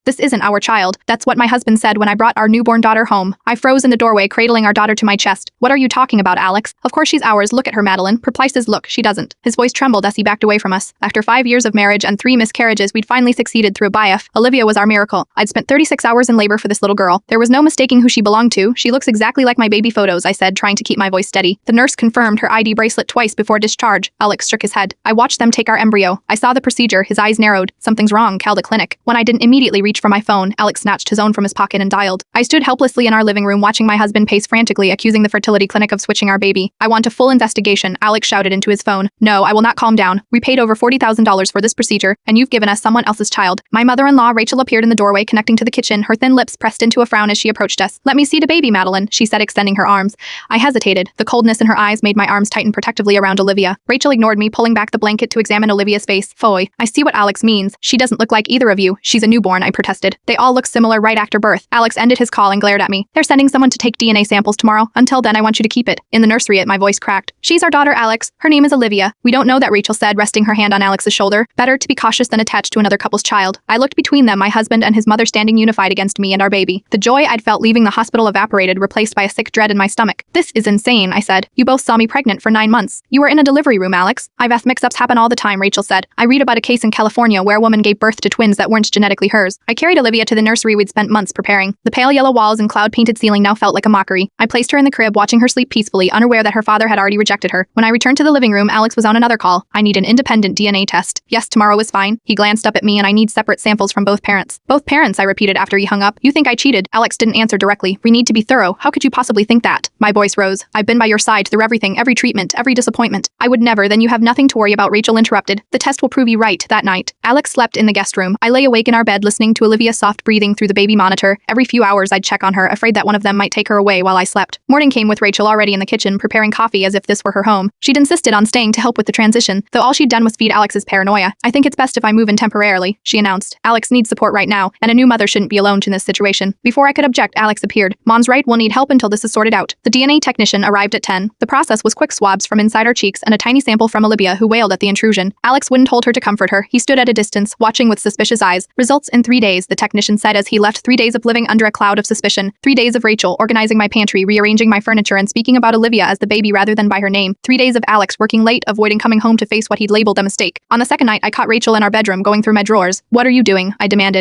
This isn't our child. That's what my husband said when I brought our newborn daughter home. I froze in the doorway, cradling our daughter to my chest. What are you talking about, Alex? Of course she's ours. Look at her, Madeline. Perplexed look, she doesn't. His voice trembled as he backed away from us. After 5 years of marriage and 3 miscarriages, we'd finally succeeded through a BIF. Olivia was our miracle. I'd spent 36 hours in labor for this little girl. There was no mistaking who she belonged to. She looks exactly like my baby photos, I said, trying to keep my voice steady. The nurse confirmed her ID bracelet twice before discharge. Alex shook his head. I watched them take our embryo. I saw the procedure. His eyes narrowed. Something's wrong, called a clinic. When I didn't immediately reach for my phone, Alex snatched his own from his pocket and dialed. I stood helplessly in our living room watching my husband pace frantically, accusing the fertility clinic of switching our baby. I want a full investigation, Alex shouted into his phone. No, I will not. Calm down. We paid over $40,000 for this procedure, and you've given us someone else's child. My mother-in-law, Rachel, appeared in the doorway connecting to the kitchen, her thin lips pressed into a frown as she approached us. Let me see the baby, Madeline, she said, extending her arms. I hesitated. The coldness in her eyes made my arms tighten protectively around Olivia. Rachel ignored me, pulling back the blanket to examine Olivia's face. Foy. I see what Alex means. She doesn't look like either of you. She's a newborn, I protested. They all look similar right after birth. Alex ended his call and glared at me. They're sending someone to take DNA samples tomorrow. Until then, I want you to keep it. In the nursery, my voice cracked. She's our daughter, Alex. Her name is Olivia. We don't know that, Rachel said, resting her hand on Alex's shoulder. Better to be cautious than attached to another couple's child. I looked between them, my husband and his mother standing unified against me and our baby. The joy I'd felt leaving the hospital evaporated, replaced by a sick dread in my stomach. This is insane, I said. You both saw me pregnant for 9 months. You were in a delivery room, Alex. IVF mix-ups happen all the time, Rachel said. I read about a case in California where a woman gave birth to twins that weren't genetically hers. I carried Olivia to the nursery we'd spent months preparing. The pale yellow walls and cloud-painted ceiling now felt like a mockery. I placed her in the crib, watching her sleep peacefully, unaware that her father had already rejected her. When I returned to the living room, Alex was on another call. I need an independent DNA test. Yes, tomorrow is fine. He glanced up at me, and I need separate samples from both parents. Both parents, I repeated after he hung up. You think I cheated? Alex didn't answer directly. We need to be thorough. How could you possibly think that? My voice rose. I've been by your side through everything, every treatment, every disappointment. I would never. Then you have nothing to worry about, Rachel interrupted. The test will prove you right. That night, Alex slept in the guest room. I lay awake in our bed listening to Olivia's soft breathing through the baby monitor. Every few hours I'd check on her, afraid that one of them might take her away while I slept. Morning came with Rachel already in the kitchen, preparing coffee as if this were her home. She'd insisted on staying to help with the transition, though all she'd done was feed Alex's paranoia. I think it's best if I move in temporarily, she announced. Alex needs support right now, and a new mother shouldn't be alone in this situation. Before I could object, Alex appeared. Mom's right, we'll need help until this is sorted out. The DNA technician arrived at 10. The process was quick swabs from inside our cheeks and a tiny sample from Olivia, who wailed at the intrusion. Alex wouldn't hold her to comfort her. He stood at a distance, watching with suspicious eyes. Results in 3 days, the technician said as he left. 3 days of living under a cloud of suspicion. 3 days of Rachel organizing my pantry, rearranging my furniture, and speaking about Olivia as the baby rather than by her name. 3 days of Alex working late, avoiding coming home to face what he'd labeled a mistake. On the second night, I caught Rachel in our bedroom going through my drawers. What are you doing? I demanded.